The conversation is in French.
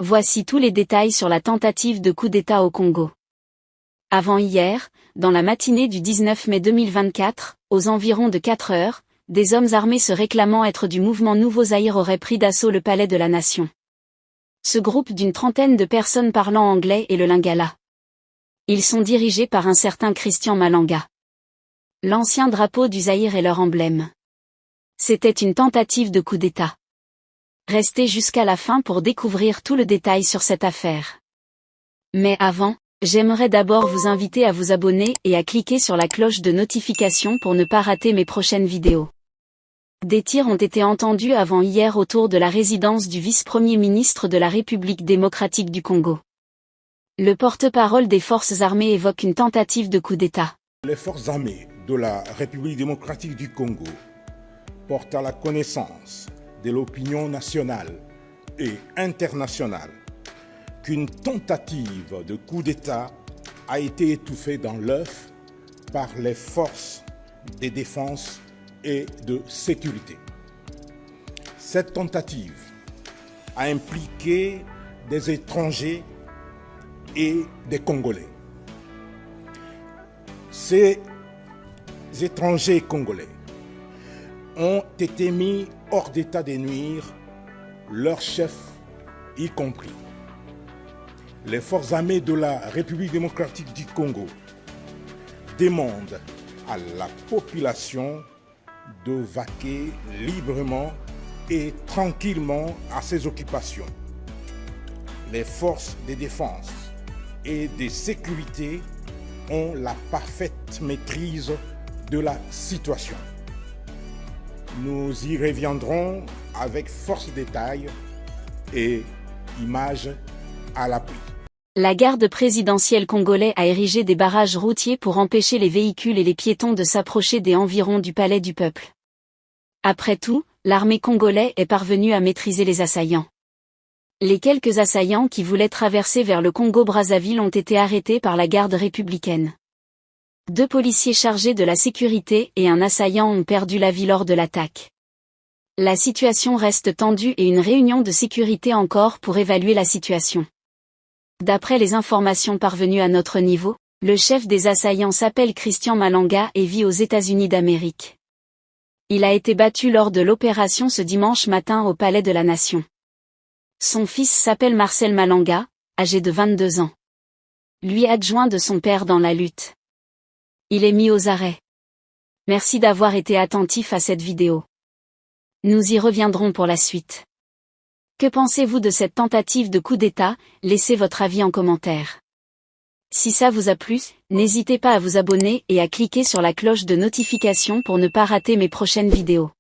Voici tous les détails sur la tentative de coup d'État au Congo. Avant-hier, dans la matinée du 19 mai 2024, aux environs de 4 heures, des hommes armés se réclamant être du mouvement Nouveau Zaïre auraient pris d'assaut le palais de la Nation. Ce groupe d'une trentaine de personnes parlant anglais est le Lingala. Ils sont dirigés par un certain Christian Malanga. L'ancien drapeau du Zaïre est leur emblème. C'était une tentative de coup d'État. Restez jusqu'à la fin pour découvrir tout le détail sur cette affaire. Mais avant, j'aimerais d'abord vous inviter à vous abonner et à cliquer sur la cloche de notification pour ne pas rater mes prochaines vidéos. Des tirs ont été entendus avant-hier autour de la résidence du vice-premier ministre de la République démocratique du Congo. Le porte-parole des forces armées évoque une tentative de coup d'État. Les forces armées de la République démocratique du Congo portent à la connaissance de l'opinion nationale et internationale qu'une tentative de coup d'État a été étouffée dans l'œuf par les forces de défense et de sécurité. Cette tentative a impliqué des étrangers et des Congolais. Ces étrangers congolais ont été mis hors d'état de nuire, leurs chefs y compris. Les forces armées de la République démocratique du Congo demandent à la population de vaquer librement et tranquillement à ses occupations. Les forces de défense et de sécurité ont la parfaite maîtrise de la situation. Nous y reviendrons avec force de détail et images à l'appui. La garde présidentielle congolaise a érigé des barrages routiers pour empêcher les véhicules et les piétons de s'approcher des environs du palais du peuple. Après tout, l'armée congolaise est parvenue à maîtriser les assaillants. Les quelques assaillants qui voulaient traverser vers le Congo-Brazzaville ont été arrêtés par la garde républicaine. 2 policiers chargés de la sécurité et un assaillant ont perdu la vie lors de l'attaque. La situation reste tendue et une réunion de sécurité encore pour évaluer la situation. D'après les informations parvenues à notre niveau, le chef des assaillants s'appelle Christian Malanga et vit aux États-Unis d'Amérique. Il a été battu lors de l'opération ce dimanche matin au Palais de la Nation. Son fils s'appelle Marcel Malanga, âgé de 22 ans. Lui adjoint de son père dans la lutte. Il est mis aux arrêts. Merci d'avoir été attentif à cette vidéo. Nous y reviendrons pour la suite. Que pensez-vous de cette tentative de coup d'État? Laissez votre avis en commentaire. Si ça vous a plu, n'hésitez pas à vous abonner et à cliquer sur la cloche de notification pour ne pas rater mes prochaines vidéos.